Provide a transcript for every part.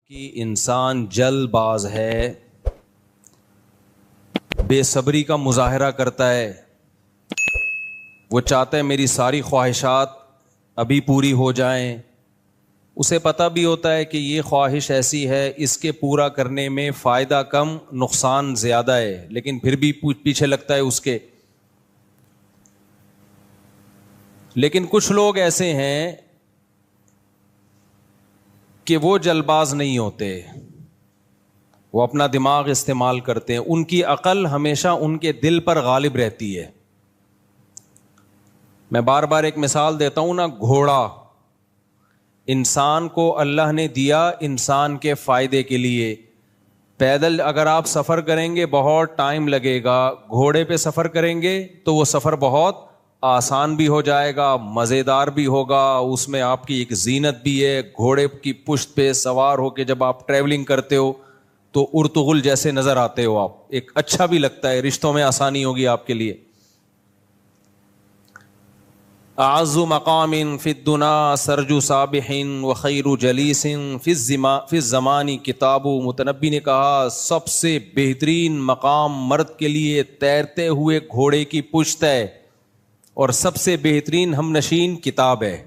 کہ انسان جلد باز ہے، بے صبری کا مظاہرہ کرتا ہے، وہ چاہتا ہے میری ساری خواہشات ابھی پوری ہو جائیں. اسے پتہ بھی ہوتا ہے کہ یہ خواہش ایسی ہے، اس کے پورا کرنے میں فائدہ کم نقصان زیادہ ہے، لیکن پھر بھی پیچھے لگتا ہے اس کے. لیکن کچھ لوگ ایسے ہیں کہ وہ جلد باز نہیں ہوتے، وہ اپنا دماغ استعمال کرتے ہیں، ان کی عقل ہمیشہ ان کے دل پر غالب رہتی ہے. میں بار بار ایک مثال دیتا ہوں نا، گھوڑا انسان کو اللہ نے دیا انسان کے فائدے کے لیے. پیدل اگر آپ سفر کریں گے بہت ٹائم لگے گا، گھوڑے پہ سفر کریں گے تو وہ سفر بہت آسان بھی ہو جائے گا، مزیدار بھی ہوگا، اس میں آپ کی ایک زینت بھی ہے. گھوڑے کی پشت پہ سوار ہو کے جب آپ ٹریولنگ کرتے ہو تو ارطغرل جیسے نظر آتے ہو آپ، ایک اچھا بھی لگتا ہے، رشتوں میں آسانی ہوگی آپ کے لیے. اعز مقام فی الدنا سرج صابح وخیر جلیس فی الزمان کتاب. متنبی نے کہا سب سے بہترین مقام مرد کے لیے تیرتے ہوئے گھوڑے کی پشت ہے، اور سب سے بہترین ہم نشین کتاب ہے.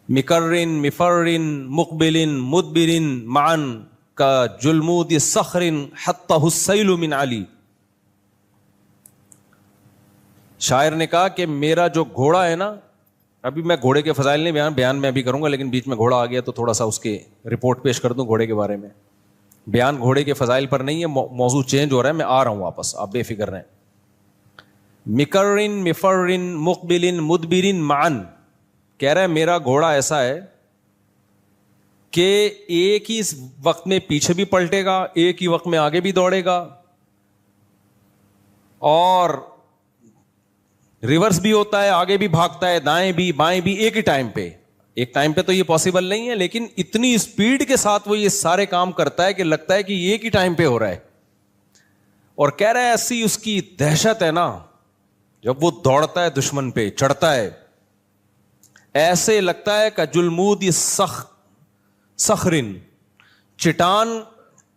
مکرن مفرن مقبلن مدبرن معن کا جلمود صخر حتہ السیل من علی. شاعر نے کہا کہ میرا جو گھوڑا ہے نا، ابھی میں گھوڑے کے فضائل نہیں بیان میں ابھی کروں گا، لیکن بیچ میں گھوڑا آ گیا تو تھوڑا سا اس کے رپورٹ پیش کر دوں گھوڑے کے بارے میں. بیان گھوڑے کے فضائل پر نہیں ہے، موضوع چینج ہو رہا ہے، میں آ رہا ہوں واپس، آپ بے فکر رہیں. مکرن مفرن مقبلن مدبرن معن کہہ رہا ہے میرا گھوڑا ایسا ہے کہ ایک ہی وقت میں پیچھے بھی پلٹے گا، ایک ہی وقت میں آگے بھی دوڑے گا، اور ریورس بھی ہوتا ہے، آگے بھی بھاگتا ہے، دائیں بھی بائیں بھی، ایک ہی ٹائم پہ. ایک ٹائم پہ تو یہ پاسبل نہیں ہے، لیکن اتنی اسپیڈ کے ساتھ وہ یہ سارے کام کرتا ہے کہ لگتا ہے کہ یہ ایک ہی ٹائم پہ ہو رہا ہے. اور کہہ رہا ہے ایسی اس کی دہشت ہے نا، جب وہ دوڑتا ہے دشمن پہ چڑھتا ہے، ایسے لگتا ہے کہ جلمود صخرن، چٹان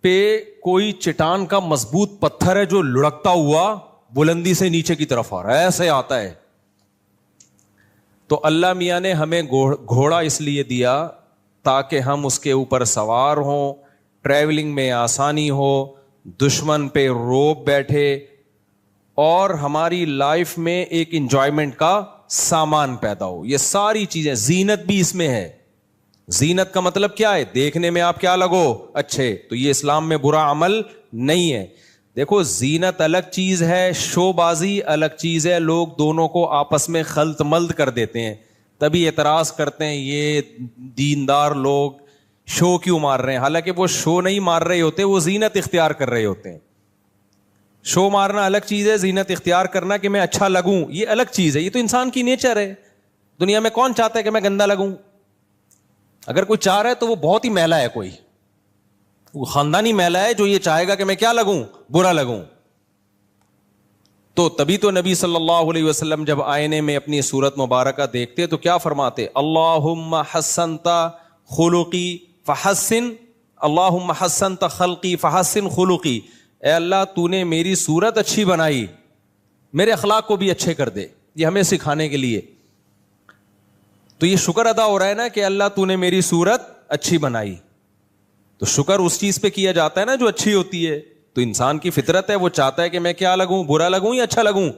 پہ کوئی چٹان کا مضبوط پتھر ہے جو لڑکتا ہوا بلندی سے نیچے کی طرف آ رہا ہے، ایسے آتا ہے. تو اللہ میاں نے ہمیں گھوڑا اس لیے دیا تاکہ ہم اس کے اوپر سوار ہوں، ٹریولنگ میں آسانی ہو، دشمن پہ روب بیٹھے، اور ہماری لائف میں ایک انجوائمنٹ کا سامان پیدا ہو. یہ ساری چیزیں، زینت بھی اس میں ہے. زینت کا مطلب کیا ہے؟ دیکھنے میں آپ کیا لگو اچھے. تو یہ اسلام میں برا عمل نہیں ہے. دیکھو زینت الگ چیز ہے، شو بازی الگ چیز ہے. لوگ دونوں کو آپس میں خلط ملط کر دیتے ہیں، تبھی اعتراض کرتے ہیں یہ دیندار لوگ شو کیوں مار رہے ہیں. حالانکہ وہ شو نہیں مار رہے ہوتے، وہ زینت اختیار کر رہے ہوتے ہیں. شو مارنا الگ چیز ہے، زینت اختیار کرنا کہ میں اچھا لگوں یہ الگ چیز ہے. یہ تو انسان کی نیچر ہے. دنیا میں کون چاہتا ہے کہ میں گندا لگوں؟ اگر کوئی چاہ رہا ہے تو وہ بہت ہی میلا ہے، کوئی وہ خاندانی میلا ہے جو یہ چاہے گا کہ میں کیا لگوں؟ برا لگوں. تو تبھی تو نبی صلی اللہ علیہ وسلم جب آئینے میں اپنی صورت مبارکہ دیکھتے تو کیا فرماتے؟ اللہم حسنت خلقی فحسن، اللہم حسنت خلقی فحسن خلقی. اے اللہ تو نے میری صورت اچھی بنائی، میرے اخلاق کو بھی اچھے کر دے. یہ ہمیں سکھانے کے لیے. تو یہ شکر ادا ہو رہا ہے نا کہ اللہ تو نے میری صورت اچھی بنائی. تو شکر اس چیز پہ کیا جاتا ہے نا جو اچھی ہوتی ہے. تو انسان کی فطرت ہے، وہ چاہتا ہے کہ میں کیا لگوں؟ برا لگوں یا اچھا لگوں؟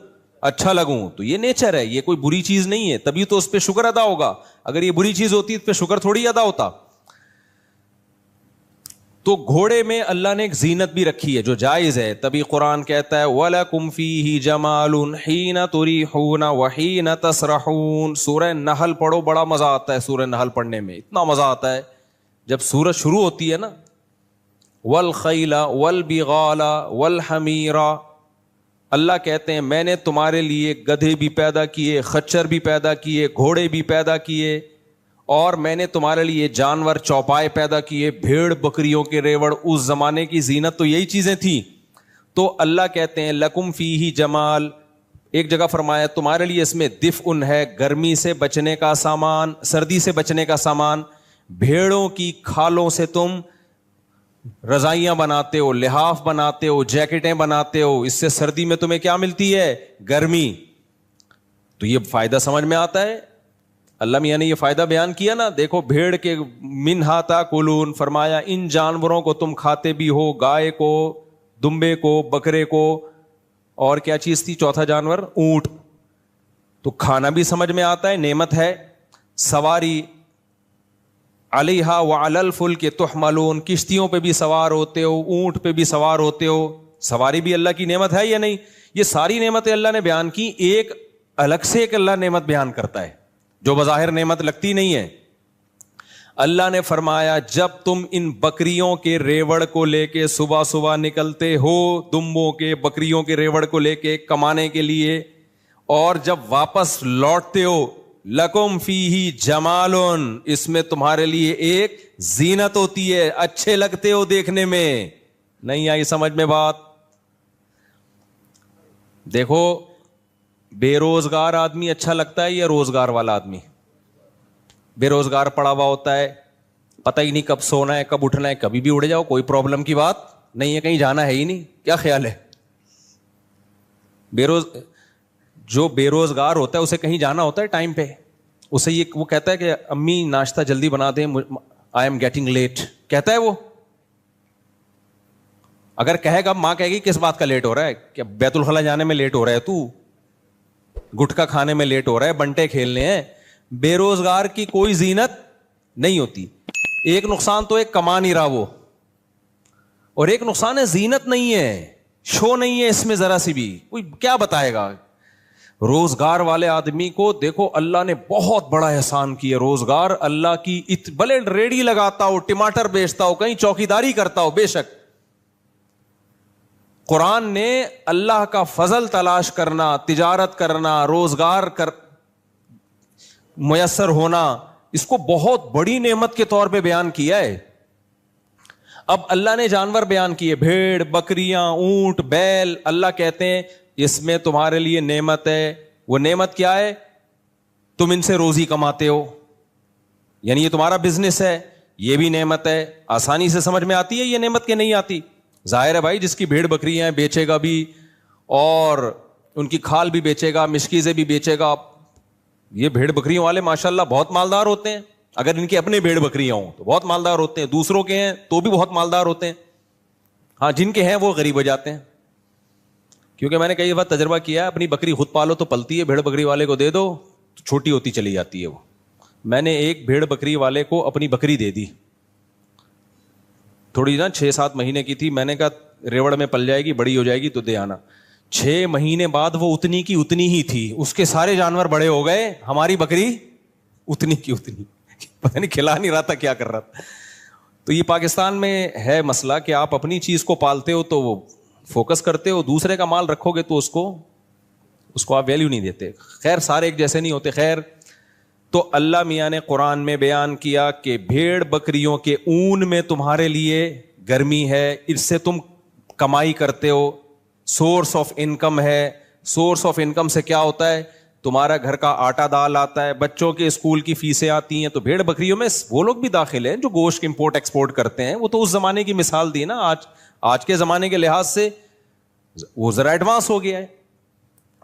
اچھا لگوں. تو یہ نیچر ہے، یہ کوئی بری چیز نہیں ہے، تبھی تو اس پہ شکر ادا ہوگا. اگر یہ بری چیز ہوتی تو پہ شکر تھوڑی ادا ہوتا. تو گھوڑے میں اللہ نے ایک زینت بھی رکھی ہے جو جائز ہے. تبھی قرآن کہتا ہے وَلَكُمْ فِيهِ جَمَالٌ حِينَ تُرِيحُونَ وَحِينَ تَسْرَحُونَ. سورہ نحل پڑھو، بڑا مزہ آتا ہے سورہ نحل پڑھنے میں. اتنا مزہ آتا ہے جب سورج شروع ہوتی ہے نا، وَالْخَيْلَ وَالْبِغَالَ وَالْحَمِيرَ. اللہ کہتے ہیں میں نے تمہارے لیے گدھے بھی پیدا کیے، خچر بھی پیدا کیے، گھوڑے بھی پیدا کیے، اور میں نے تمہارے لیے جانور چوپائے پیدا کیے، بھیڑ بکریوں کے ریوڑ. اس زمانے کی زینت تو یہی چیزیں تھیں. تو اللہ کہتے ہیں لکم فیہ جمال. ایک جگہ فرمایا تمہارے لیے اس میں دفء ہے، گرمی سے بچنے کا سامان، سردی سے بچنے کا سامان. بھیڑوں کی کھالوں سے تم رضائیاں بناتے ہو, لحاف بناتے ہو, جیکٹیں بناتے ہو, اس سے سردی میں تمہیں کیا ملتی ہے؟ گرمی. تو یہ فائدہ سمجھ میں آتا ہے. اللہ میاں نے یہ فائدہ بیان کیا نا, دیکھو بھیڑ کے منہا تاکلون, فرمایا ان جانوروں کو تم کھاتے بھی ہو, گائے کو, دمبے کو, بکرے کو, اور کیا چیز تھی چوتھا جانور؟ اونٹ. تو کھانا بھی سمجھ میں آتا ہے, نعمت ہے. سواری, علیہا وعلی الفلک تحملون, کشتیوں پہ بھی سوار ہوتے ہو, اونٹ پہ بھی سوار ہوتے ہو. سواری بھی اللہ کی نعمت ہے یا نہیں؟ یہ ساری نعمتیں اللہ نے بیان کی, ایک الگ سے ایک اللہ نعمت بیان کرتا ہے جو بظاہر نعمت لگتی نہیں ہے. اللہ نے فرمایا جب تم ان بکریوں کے ریوڑ کو لے کے صبح صبح نکلتے ہو, دمبوں کے, بکریوں کے ریوڑ کو لے کے کمانے کے لیے, اور جب واپس لوٹتے ہو, لکم فیہ جمالن, اس میں تمہارے لیے ایک زینت ہوتی ہے, اچھے لگتے ہو دیکھنے میں. نہیں آئی سمجھ میں بات؟ دیکھو بے روزگار آدمی اچھا لگتا ہے یا روزگار والا آدمی؟ بے روزگار پڑا ہوا ہوتا ہے, پتہ ہی نہیں کب سونا ہے کب اٹھنا ہے, کبھی بھی اڑ جاؤ, کوئی پرابلم کی بات نہیں ہے, کہیں جانا ہے ہی نہیں. کیا خیال ہے؟ جو بے روزگار ہوتا ہے اسے کہیں جانا ہوتا ہے ٹائم پہ, اسے یہ وہ کہتا ہے کہ امی ناشتہ جلدی بنا دیں, آئی ایم گیٹنگ لیٹ, کہتا ہے وہ. اگر کہے گا ماں کہے گی کس بات کا لیٹ ہو رہا ہے, کیا بیت الخلا جانے میں لیٹ ہو رہا ہے, تو گٹکا کھانے میں لیٹ ہو رہا ہے, بنٹے کھیلنے ہیں. بے روزگار کی کوئی زینت نہیں ہوتی. ایک نقصان تو ایک کما نہیں رہا وہ, اور ایک نقصان ہے زینت نہیں ہے, شو نہیں ہے اس میں ذرا سی بھی. کوئی کیا بتائے گا؟ روزگار والے آدمی کو دیکھو اللہ نے بہت بڑا احسان کیا. روزگار اللہ کی, بھلے ریڑھی لگاتا ہو, ٹماٹر بیچتا ہو, کہیں چوکیداری کرتا ہو, بے شک قرآن نے اللہ کا فضل تلاش کرنا, تجارت کرنا, روزگار میسر ہونا, اس کو بہت بڑی نعمت کے طور پہ بیان کیا ہے. اب اللہ نے جانور بیان کیے, بھیڑ, بکریاں, اونٹ, بیل. اللہ کہتے ہیں اس میں تمہارے لیے نعمت ہے. وہ نعمت کیا ہے؟ تم ان سے روزی کماتے ہو, یعنی یہ تمہارا بزنس ہے, یہ بھی نعمت ہے. آسانی سے سمجھ میں آتی ہے یہ نعمت کہ نہیں آتی؟ ظاہر ہے بھائی, جس کی بھیڑ بکریاں ہیں بیچے گا بھی, اور ان کی کھال بھی بیچے گا, مشکیزیں بھی بیچے گا. یہ بھیڑ بکریوں والے ماشاءاللہ بہت مالدار ہوتے ہیں. اگر ان کے اپنے بھیڑ بکریاں ہوں تو بہت مالدار ہوتے ہیں, دوسروں کے ہیں تو بھی بہت مالدار ہوتے ہیں. ہاں جن کے ہیں وہ غریب ہو جاتے ہیں. کیونکہ میں نے کئی بار تجربہ کیا, اپنی بکری خود پالو تو پلتی ہے, بھیڑ بکری والے کو دے دو تو چھوٹی ہوتی چلی جاتی ہے وہ. میں نے ایک بھیڑ بکری والے کو اپنی بکری دے دی, تھوڑی نا 6-7 مہینے کی تھی. میں نے کہا ریوڑ میں پل جائے گی, بڑی ہو جائے گی تو دے آنا. 6 مہینے بعد وہ اتنی کی اتنی ہی تھی, اس کے سارے جانور بڑے ہو گئے, ہماری بکری اتنی کی اتنی, پتہ نہیں کھلا نہیں رہا تھا کیا کر رہا تھا. تو یہ پاکستان میں ہے مسئلہ کہ آپ اپنی چیز کو پالتے ہو تو وہ فوکس کرتے ہو, دوسرے کا مال رکھو گے تو اس کو آپ ویلیو نہیں دیتے. خیر سارے ایک جیسے نہیں ہوتے. خیر تو اللہ میاں نے قرآن میں بیان کیا کہ بھیڑ بکریوں کے اون میں تمہارے لیے گرمی ہے, اس سے تم کمائی کرتے ہو, سورس آف انکم ہے. سورس آف انکم سے کیا ہوتا ہے؟ تمہارا گھر کا آٹا دال آتا ہے, بچوں کے اسکول کی فیسیں آتی ہیں. تو بھیڑ بکریوں میں وہ لوگ بھی داخل ہیں جو گوشت امپورٹ ایکسپورٹ کرتے ہیں. وہ تو اس زمانے کی مثال دی نا, آج کے زمانے کے لحاظ سے وہ ذرا ایڈوانس ہو گیا ہے,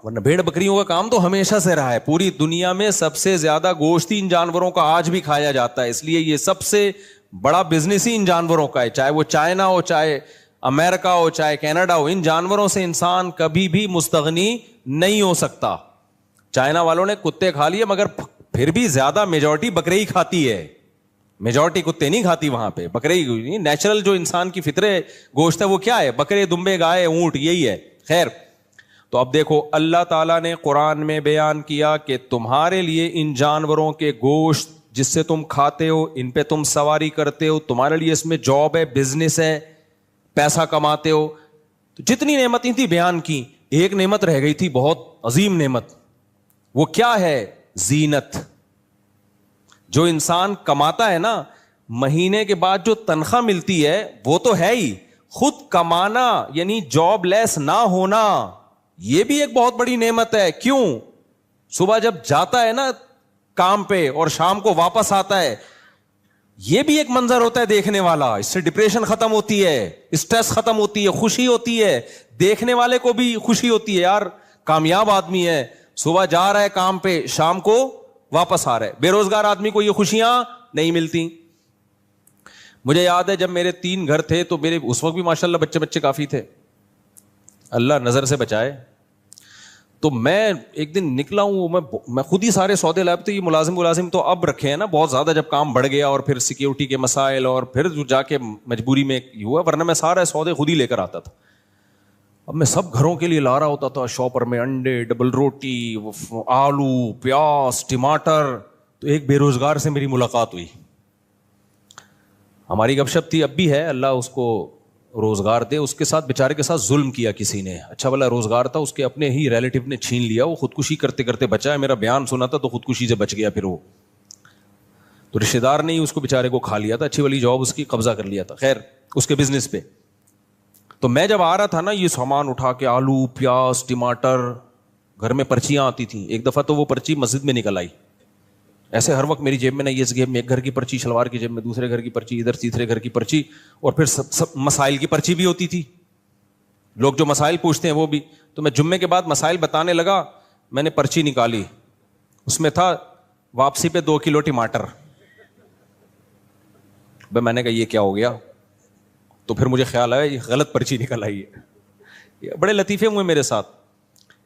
ورنہ بھیڑ بکریوں کا کام تو ہمیشہ سے رہا ہے. پوری دنیا میں سب سے زیادہ گوشت ان جانوروں کا آج بھی کھایا جاتا ہے, اس لیے یہ سب سے بڑا بزنس ہی ان جانوروں کا ہے. چاہے وہ چائنا ہو, چاہے امریکہ ہو, چاہے کینیڈا ہو, ان جانوروں سے انسان کبھی بھی مستغنی نہیں ہو سکتا. چائنا والوں نے کتے کھا لیے, مگر پھر بھی زیادہ میجورٹی بکرے ہی کھاتی ہے, میجورٹی کتے نہیں کھاتی وہاں پہ. بکرے ہی نیچرل جو انسان کی فطرے گوشت ہے وہ کیا ہے؟ بکرے, دمبے, گائے, اونٹ, یہی ہے. خیر تو اب دیکھو اللہ تعالیٰ نے قرآن میں بیان کیا کہ تمہارے لیے ان جانوروں کے گوشت جس سے تم کھاتے ہو, ان پہ تم سواری کرتے ہو, تمہارے لیے اس میں جاب ہے, بزنس ہے, پیسہ کماتے ہو. تو جتنی نعمتیں تھی بیان کی, ایک نعمت رہ گئی تھی بہت عظیم نعمت. وہ کیا ہے؟ زینت. جو انسان کماتا ہے نا, مہینے کے بعد جو تنخواہ ملتی ہے وہ تو ہے ہی, خود کمانا یعنی جاب لیس نہ ہونا, یہ بھی ایک بہت بڑی نعمت ہے. کیوں؟ صبح جب جاتا ہے نا کام پہ اور شام کو واپس آتا ہے, یہ بھی ایک منظر ہوتا ہے دیکھنے والا. اس سے ڈپریشن ختم ہوتی ہے, اسٹریس ختم ہوتی ہے, خوشی ہوتی ہے. دیکھنے والے کو بھی خوشی ہوتی ہے, یار کامیاب آدمی ہے, صبح جا رہا ہے کام پہ, شام کو واپس آ رہا ہے. بے روزگار آدمی کو یہ خوشیاں نہیں ملتی. مجھے یاد ہے جب میرے 3 گھر تھے تو میرے اس وقت بھی ماشاءاللہ بچے کافی تھے, اللہ نظر سے بچائے. تو میں ایک دن نکلا ہوں, میں خود ہی سارے سودے لائے. تو یہ ملازم تو اب رکھے ہیں نا بہت زیادہ, جب کام بڑھ گیا اور پھر سیکیورٹی کے مسائل اور پھر جا کے مجبوری میں ہوا, ورنہ میں سارے سودے خود ہی لے کر آتا تھا. اب میں سب گھروں کے لیے لا رہا ہوتا تھا شاپر میں, انڈے, ڈبل روٹی, آلو, پیاز, ٹماٹر. تو ایک بے روزگار سے میری ملاقات ہوئی. ہماری گپ شپ تھی, اب بھی ہے, اللہ اس کو روزگار دے. اس کے ساتھ بیچارے کے ساتھ ظلم کیا کسی نے. اچھا والا روزگار تھا, اس کے اپنے ہی ریلیٹیو نے چھین لیا. وہ خودکشی کرتے کرتے بچا ہے. میرا بیان سنا تھا تو خودکشی سے بچ گیا. پھر وہ تو رشتے دار نے ہی اس کو بیچارے کو کھا لیا تھا. اچھی والی جاب اس کی قبضہ کر لیا تھا. خیر اس کے بزنس پہ. تو میں جب آ رہا تھا نا, یہ سامان اٹھا کے, آلو, پیاز, ٹماٹر, گھر میں پرچیاں آتی تھیں. ایک دفعہ تو وہ پرچی مسجد میں نکل آئی. ایسے ہر وقت میری جیب میں نہیں, اس جیب میں ایک گھر کی پرچی, شلوار کی جیب میں دوسرے گھر کی پرچی, ادھر تیسرے گھر کی پرچی, اور پھر سب مسائل کی پرچی بھی ہوتی تھی. لوگ جو مسائل پوچھتے ہیں وہ بھی. تو میں جمعے کے بعد مسائل بتانے لگا, میں نے پرچی نکالی, اس میں تھا واپسی پہ 2 کلو ٹماٹر. میں نے کہا یہ کیا ہو گیا؟ تو پھر مجھے خیال آیا یہ غلط پرچی نکل آئی ہے. بڑے لطیفے ہوئے میرے ساتھ.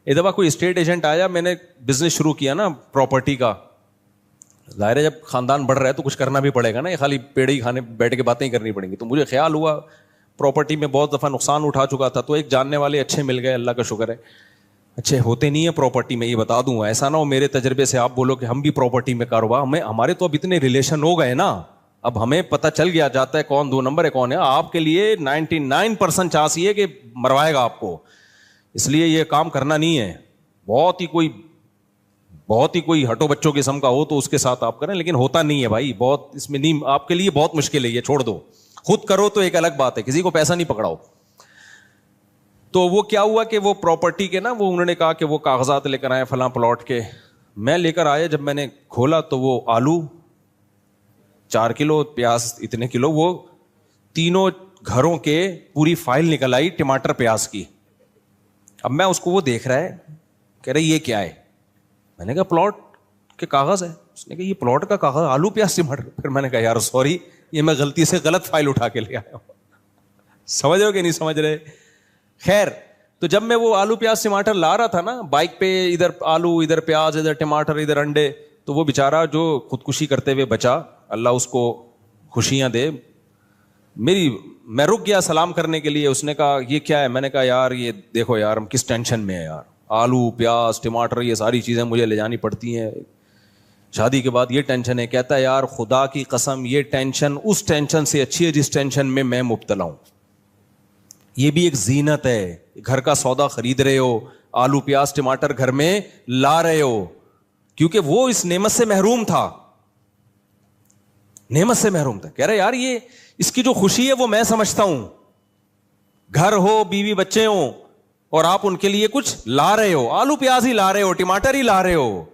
ایک دفعہ کوئی اسٹیٹ ایجنٹ آیا, میں نے بزنس شروع کیا نا پراپرٹی کا. ظاہر ہے جب خاندان بڑھ رہا ہے تو کچھ کرنا بھی پڑے گا نا, یہ خالی پیڑ ہی کھانے بیٹھ کے باتیں ہی کرنی پڑیں گی. تو مجھے خیال ہوا پراپرٹی میں بہت دفعہ نقصان اٹھا چکا تھا, تو ایک جاننے والے اچھے مل گئے, اللہ کا شکر ہے. اچھے ہوتے نہیں ہیں پراپرٹی میں, یہ بتا دوں, ایسا نہ ہو میرے تجربے سے آپ بولو کہ ہم بھی پراپرٹی میں کاروبار, ہمارے تو اب اتنے ریلیشن ہو گئے نا, اب ہمیں پتہ چل گیا جاتا ہے کون 2 نمبر ہے کون ہے. آپ کے لیے 99% چانس یہ کہ مروائے گا آپ کو, اس لیے یہ کام کرنا نہیں ہے. بہت ہی کوئی ہٹو بچوں قسم کا ہو تو اس کے ساتھ آپ کریں, لیکن ہوتا نہیں ہے بھائی, بہت اس میں نہیں, آپ کے لیے بہت مشکل ہے, یہ چھوڑ دو. خود کرو تو ایک الگ بات ہے, کسی کو پیسہ نہیں پکڑاؤ. تو وہ کیا ہوا کہ وہ پراپرٹی کے نا, وہ انہوں نے کہا کہ وہ کاغذات لے کر آئے فلاں پلاٹ کے. میں لے کر آیا, جب میں نے کھولا تو وہ آلو 4 کلو, پیاز اتنے کلو, وہ تینوں گھروں کے پوری فائل نکل آئی ٹماٹر پیاز کی. اب میں اس کو, وہ دیکھ رہا ہے, کہہ رہے یہ کیا ہے؟ میں نے کہا پلاٹ کے کاغذ ہے. اس نے کہا یہ پلاٹ کا کاغذ, آلو پیاز ٹماٹر. پھر میں نے کہا یار سوری, یہ میں غلطی سے غلط فائل اٹھا کے لے آیا ہوں. سمجھ رہے ہو کہ نہیں سمجھ رہے؟ خیر, تو جب میں وہ آلو پیاز ٹماٹر لا رہا تھا نا بائک پہ, ادھر آلو, ادھر پیاز, ادھر ٹماٹر, ادھر انڈے, تو وہ بیچارہ جو خودکشی کرتے ہوئے بچا, اللہ اس کو خوشیاں دے. میں رک گیا سلام کرنے کے لیے. اس نے کہا یہ کیا ہے؟ میں نے کہا یار یہ دیکھو یار, ہم کس ٹینشن میں ہیں یار, آلو پیاز ٹماٹر یہ ساری چیزیں مجھے لے جانی پڑتی ہیں, شادی کے بعد یہ ٹینشن ہے. کہتا ہے یار خدا کی قسم یہ ٹینشن اس ٹینشن سے اچھی ہے جس ٹینشن میں مبتلا ہوں. یہ بھی ایک زینت ہے, گھر کا سودا خرید رہے ہو, آلو پیاز ٹماٹر گھر میں لا رہے ہو, کیونکہ وہ اس نعمت سے محروم تھا, نعمت سے محروم تھا. کہہ رہے یار یہ اس کی جو خوشی ہے وہ میں سمجھتا ہوں. گھر ہو, بیوی بچے ہوں, اور آپ ان کے لیے کچھ لا رہے ہو, آلو پیاز ہی لا رہے ہو, ٹماٹر ہی لا رہے ہو.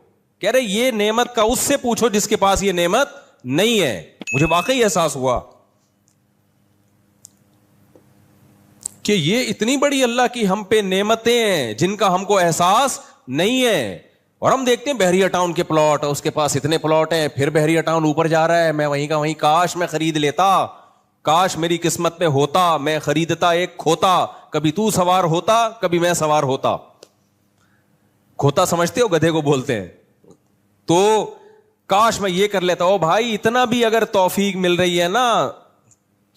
کہہ رہے یہ نعمت کا اس سے پوچھو جس کے پاس یہ نعمت نہیں ہے. مجھے واقعی احساس ہوا کہ یہ اتنی بڑی اللہ کی ہم پہ نعمتیں ہیں جن کا ہم کو احساس نہیں ہے. اور ہم دیکھتے ہیں بحریہ ٹاؤن کے پلاٹ, اس کے پاس اتنے پلاٹ ہیں, پھر بحریہ ٹاؤن اوپر جا رہا ہے, میں وہیں کا وہیں, کاش میں خرید لیتا, کاش میری قسمت میں ہوتا, میں خریدتا ایک کھوتا, کبھی تو سوار ہوتا کبھی میں سوار ہوتا. کھوتا سمجھتے ہو, گدھے کو بولتے ہیں. تو کاش میں یہ کر لیتا. او بھائی اتنا بھی اگر توفیق مل رہی ہے نا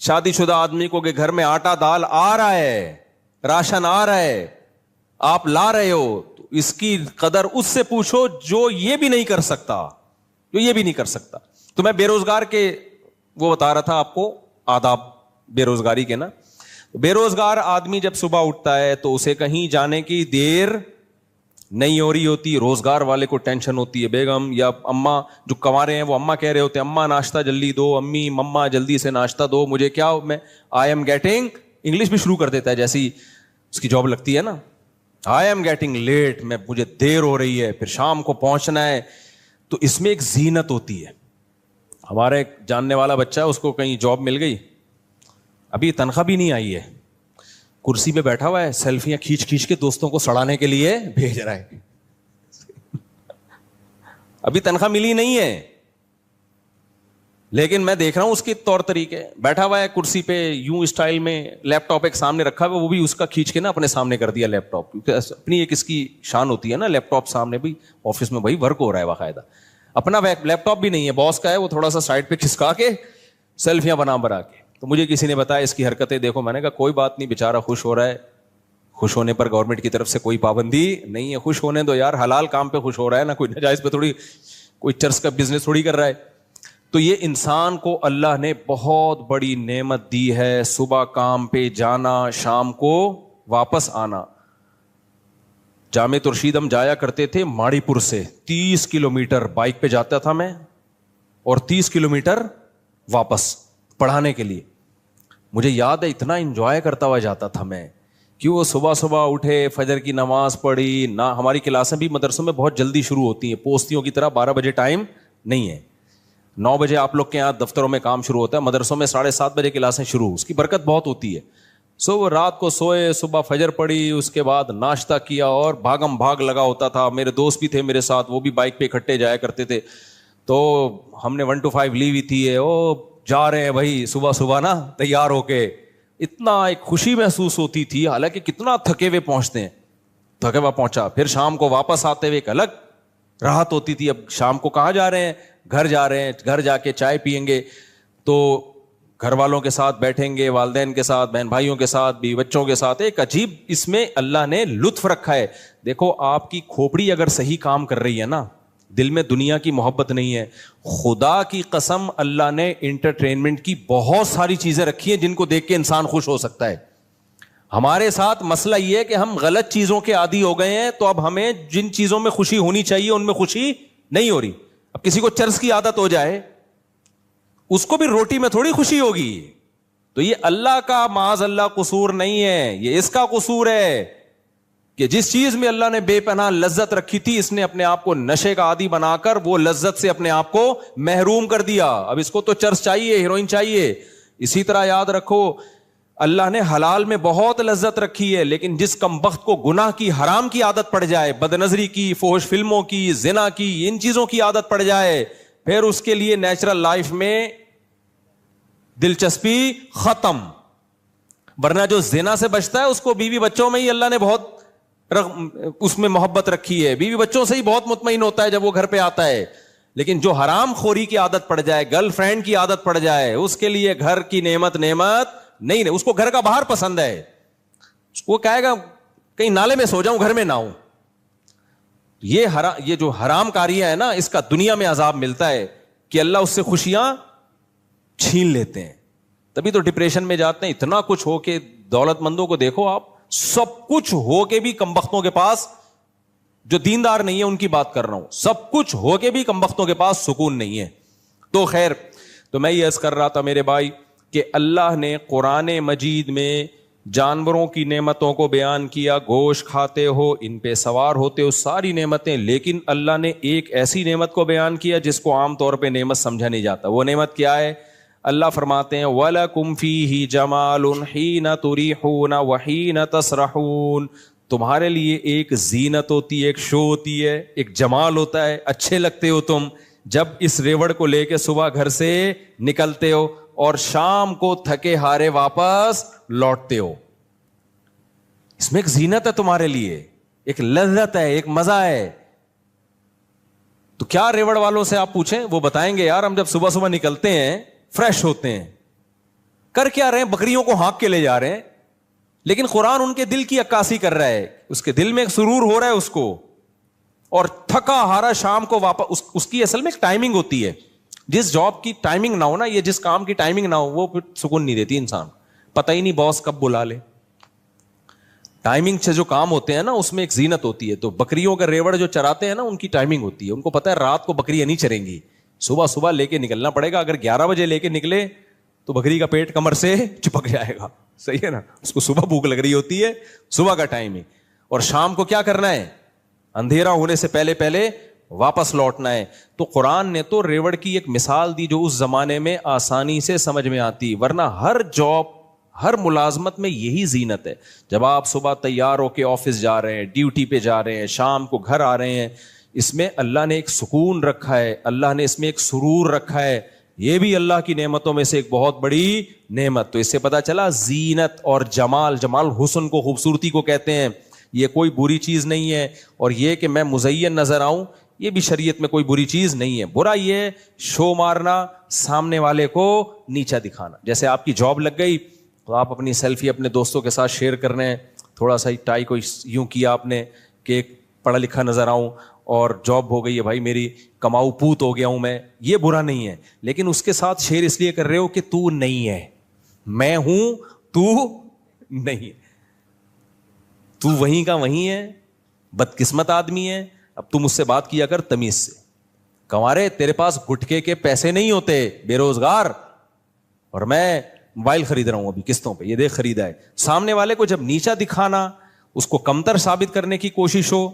شادی شدہ آدمی کو کہ گھر میں آٹا دال آ رہا ہے, راشن آ رہا ہے, آپ لا رہے ہو, تو اس کی قدر اس سے پوچھو جو یہ بھی نہیں کر سکتا, جو یہ بھی نہیں کر سکتا. تو میں بے روزگار کے وہ بتا رہا تھا آپ کو آداب بے روزگاری کے نا. بے روزگار آدمی جب صبح اٹھتا ہے تو اسے کہیں جانے کی دیر نہیں ہو رہی ہوتی. روزگار والے کو ٹینشن ہوتی ہے, بیگم یا اماں جو کنوارے ہیں وہ اماں کہہ رہے ہوتے ہیں اماں ناشتہ جلدی دو, امی مما جلدی سے ناشتہ دو, مجھے کیا میں آئی ایم گیٹنگ, انگلش بھی شروع کر دیتا ہے جیسی اس کی جاب لگتی ہے نا, آئی ایم گیٹنگ لیٹ, میں مجھے دیر ہو رہی ہے, پھر شام کو پہنچنا ہے. تو اس میں ایک زینت ہوتی ہے, ہمارا ایک جاننے والا بچہ ہے, اس کو کہیں جاب مل گئی, ابھی تنخواہ بھی نہیں آئی ہے, کرسی پہ بیٹھا ہوا ہے, سیلفیاں کھینچ کھینچ کے دوستوں کو سڑانے کے لیے بھیج رہا ہے. ابھی تنخواہ ملی نہیں ہے, لیکن میں دیکھ رہا ہوں اس کے طور طریقے, بیٹھا ہوا ہے کرسی پہ یوں اسٹائل میں, لیپ ٹاپ ایک سامنے رکھا ہوا, وہ بھی اس کا کھینچ کے نا اپنے سامنے کر دیا لیپ ٹاپ, کیونکہ اپنی ایک اس کی شان ہوتی ہے نا, لیپ ٹاپ سامنے بھی, آفس میں بھائی ورک ہو رہا ہے باقاعدہ, اپنا لیپ ٹاپ بھی نہیں ہے, باس کا ہے, وہ تھوڑا سا سائڈ پہ کھسکا کے سیلفیاں بنا کے. تو مجھے کسی نے بتایا اس کی حرکتیں دیکھو, میں نے کہا کوئی بات نہیں, بےچارا خوش ہو رہا ہے, خوش ہونے پر گورنمنٹ کی طرف سے کوئی پابندی نہیں ہے, خوش ہونے دو یار, حلال کام پہ خوش ہو رہا ہے نا, کوئی ناجائز پہ تھوڑی, کوئی چرس کا بزنس تھوڑی کر رہا ہے. تو یہ انسان کو اللہ نے بہت بڑی نعمت دی ہے, صبح کام پہ جانا, شام کو واپس آنا. جامع ترشید ہم جایا کرتے تھے ماڑی پور سے, 30 کلومیٹر بائک پہ جاتا تھا میں, اور 30 کلومیٹر واپس پڑھانے کے لیے. مجھے یاد ہے اتنا انجوائے کرتا ہوا جاتا تھا میں, کیوں صبح صبح اٹھے, فجر کی نماز پڑھی نہ, ہماری کلاسیں بھی مدرسوں میں بہت جلدی شروع ہوتی ہیں, پوستیوں کی طرح 12 بجے ٹائم نہیں ہے, 9 بجے آپ لوگ کے یہاں دفتروں میں کام شروع ہوتا ہے, مدرسوں میں 7:30 بجے کلاسیں شروع, اس کی برکت بہت ہوتی ہے. سو رات کو سوئے, صبح فجر پڑھی, اس کے بعد ناشتہ کیا, اور بھاگم بھاگ لگا ہوتا تھا. میرے دوست بھی تھے میرے ساتھ, وہ بھی بائک پہ اکٹھے جایا کرتے تھے, تو ہم نے 1 to 5 لی ہوئی تھی, او جا رہے ہیں بھائی صبح صبح نا تیار ہو کے. اتنا ایک خوشی محسوس ہوتی تھی, حالانکہ کتنا تھکے ہوئے پہنچتے ہیں, تھکے ہوا پہنچا, پھر شام کو واپس آتے ہوئے ایک الگ راحت ہوتی تھی. اب شام کو کہاں جا رہے ہیں, گھر جا رہے ہیں, گھر جا کے چائے پیئیں گے, تو گھر والوں کے ساتھ بیٹھیں گے, والدین کے ساتھ, بہن بھائیوں کے ساتھ, بیوی بچوں کے ساتھ. ایک عجیب اس میں اللہ نے لطف رکھا ہے. دیکھو آپ کی کھوپڑی اگر صحیح کام کر رہی ہے نا, دل میں دنیا کی محبت نہیں ہے, خدا کی قسم اللہ نے انٹرٹینمنٹ کی بہت ساری چیزیں رکھی ہیں جن کو دیکھ کے انسان خوش ہو سکتا ہے. ہمارے ساتھ مسئلہ یہ ہے کہ ہم غلط چیزوں کے عادی ہو گئے ہیں, تو اب ہمیں جن چیزوں میں خوشی ہونی چاہیے ان میں خوشی نہیں ہو رہی. اب کسی کو چرس کی عادت ہو جائے, اس کو بھی روٹی میں تھوڑی خوشی ہوگی. تو یہ اللہ کا معاذ اللہ قصور نہیں ہے, یہ اس کا قصور ہے کہ جس چیز میں اللہ نے بے پناہ لذت رکھی تھی, اس نے اپنے آپ کو نشے کا عادی بنا کر وہ لذت سے اپنے آپ کو محروم کر دیا. اب اس کو تو چرس چاہیے, ہیروئن چاہیے. اسی طرح یاد رکھو اللہ نے حلال میں بہت لذت رکھی ہے, لیکن جس کمبخت کو گناہ کی, حرام کی عادت پڑ جائے, بد نظری کی, فحش فلموں کی, زنا کی, ان چیزوں کی عادت پڑ جائے, پھر اس کے لیے نیچرل لائف میں دلچسپی ختم. ورنہ جو زنا سے بچتا ہے اس کو بیوی بچوں میں ہی اللہ نے بہت اس میں محبت رکھی ہے, بیوی بچوں سے ہی بہت مطمئن ہوتا ہے جب وہ گھر پہ آتا ہے. لیکن جو حرام خوری کی عادت پڑ جائے, گرل فرینڈ کی عادت پڑ جائے, اس کے لیے گھر کی نعمت نہیں, اس کو گھر کا باہر پسند ہے. اس کو کہے گا کہیں نالے میں سو جاؤں, گھر میں نہ ہوں. یہ جو حرام کاریاں ہے نا, اس کا دنیا میں عذاب ملتا ہے کہ اللہ اس سے خوشیاں چھین لیتے ہیں. تبھی تو ڈپریشن میں جاتے ہیں. اتنا کچھ ہو کے, دولت مندوں کو دیکھو آپ, سب کچھ ہو کے بھی کمبختوں کے پاس, جو دیندار نہیں ہے ان کی بات کر رہا ہوں, سب کچھ ہو کے بھی کمبختوں کے پاس سکون نہیں ہے. تو خیر, تو میں یہ عرض کر رہا تھا میرے بھائی کہ اللہ نے قرآن مجید میں جانوروں کی نعمتوں کو بیان کیا, گوشت کھاتے ہو, ان پہ سوار ہوتے ہو, ساری نعمتیں. لیکن اللہ نے ایک ایسی نعمت کو بیان کیا جس کو عام طور پہ نعمت سمجھا نہیں جاتا. وہ نعمت کیا ہے؟ اللہ فرماتے ہیں وَلَكُمْ فِيهِ جَمَالٌ حِينَ تُرِيحُونَ وَحِينَ تَسْرَحُونَ. تمہارے لیے ایک زینت ہوتی ہے, ایک شو ہوتی ہے, ایک جمال ہوتا ہے, اچھے لگتے ہو تم جب اس ریوڑ کو لے کے صبح گھر سے نکلتے ہو اور شام کو تھکے ہارے واپس لوٹتے ہو. اس میں ایک زینت ہے تمہارے لیے, ایک لذت ہے, ایک مزہ ہے. تو کیا ریوڑ والوں سے آپ پوچھیں, وہ بتائیں گے یار ہم جب صبح صبح نکلتے ہیں فریش ہوتے ہیں. کر کیا رہے ہیں؟ بکریوں کو ہانک کے لے جا رہے ہیں. لیکن قرآن ان کے دل کی عکاسی کر رہا ہے, اس کے دل میں ایک سرور ہو رہا ہے اس کو, اور تھکا ہارا شام کو واپس. اس کی اصل میں ایک ٹائمنگ ہوتی ہے. جس جاب کی ٹائمنگ نہ ہو نا, یہ جس کام کی ٹائمنگ نہ ہو, وہ پھر سکون نہیں دیتی انسان. پتہ ہی نہیں باس کب بلا لے. ٹائمنگ سے جو کام ہوتے ہیں نا, اس میں ایک زینت ہوتی ہے. تو بکریوں کا ریوڑ جو چراتے ہیں نا, ان کی ٹائمنگ ہوتی ہے. ان کو پتہ ہے رات کو بکریاں نہیں چریں گی, صبح صبح لے کے نکلنا پڑے گا. اگر 11 بجے لے کے نکلے تو بکری کا پیٹ کمر سے چپک جائے گا. صحیح ہے نا, اس کو صبح بھوک لگ رہی ہوتی ہے, صبح کا ٹائم ہے. اور شام کو کیا کرنا ہے؟ اندھیرا ہونے سے پہلے پہلے واپس لوٹنا ہے. تو قرآن نے تو ریوڑ کی ایک مثال دی جو اس زمانے میں آسانی سے سمجھ میں آتی, ورنہ ہر جاب, ہر ملازمت میں یہی زینت ہے. جب آپ صبح تیار ہو کے آفس جا رہے ہیں, ڈیوٹی پہ جا رہے ہیں, شام کو گھر آ رہے ہیں, اس میں اللہ نے ایک سکون رکھا ہے, اللہ نے اس میں ایک سرور رکھا ہے. یہ بھی اللہ کی نعمتوں میں سے ایک بہت بڑی نعمت. تو اس سے پتہ چلا زینت اور جمال, جمال حسن کو, خوبصورتی کو کہتے ہیں, یہ کوئی بری چیز نہیں ہے. اور یہ کہ میں مزین نظر آؤں, یہ بھی شریعت میں کوئی بری چیز نہیں ہے. برا یہ ہے شو مارنا, سامنے والے کو نیچا دکھانا. جیسے آپ کی جاب لگ گئی تو آپ اپنی سیلفی اپنے دوستوں کے ساتھ شیئر کر رہے ہیں, تھوڑا سا ٹائی کو یوں کیا آپ نے کہ پڑھا لکھا نظر آؤں, اور جاب ہو گئی ہے بھائی میری, کماؤ پوت ہو گیا ہوں میں. یہ برا نہیں ہے, لیکن اس کے ساتھ شیئر اس لیے کر رہے ہو کہ تو نہیں ہے, میں ہوں تو نہیں, تو وہیں کا وہیں ہے, بدقسمت آدمی ہے. اب تو مجھ سے بات کیا کر تمیز سے. کنوارے تیرے پاس گٹکے کے پیسے نہیں ہوتے, بے روزگار, اور میں موبائل خرید رہا ہوں ابھی قسطوں پہ, یہ دیکھ خریدا ہے. سامنے والے کو جب نیچا دکھانا, اس کو کمتر ثابت کرنے کی کوشش ہو,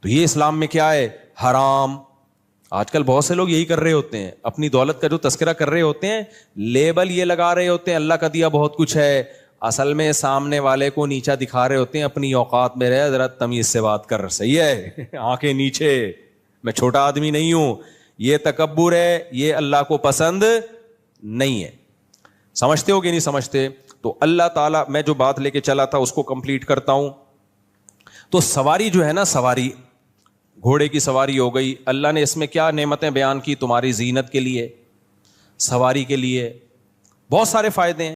تو یہ اسلام میں کیا ہے؟ حرام. آج کل بہت سے لوگ یہی کر رہے ہوتے ہیں, اپنی دولت کا جو تذکرہ کر رہے ہوتے ہیں, لیبل یہ لگا رہے ہوتے ہیں اللہ کا دیا بہت کچھ ہے, اصل میں سامنے والے کو نیچا دکھا رہے ہوتے ہیں. اپنی اوقات میں رہے, ذرا تمیز سے بات کر, صحیح ہے, آنکھیں نیچے, میں چھوٹا آدمی نہیں ہوں. یہ تکبر ہے, یہ اللہ کو پسند نہیں ہے. سمجھتے ہو کہ نہیں سمجھتے؟ تو اللہ تعالیٰ, میں جو بات لے کے چلا تھا اس کو کمپلیٹ کرتا ہوں. تو سواری جو ہے نا, سواری, گھوڑے کی سواری ہو گئی. اللہ نے اس میں کیا نعمتیں بیان کی؟ تمہاری زینت کے لیے, سواری کے لیے بہت سارے فائدے ہیں.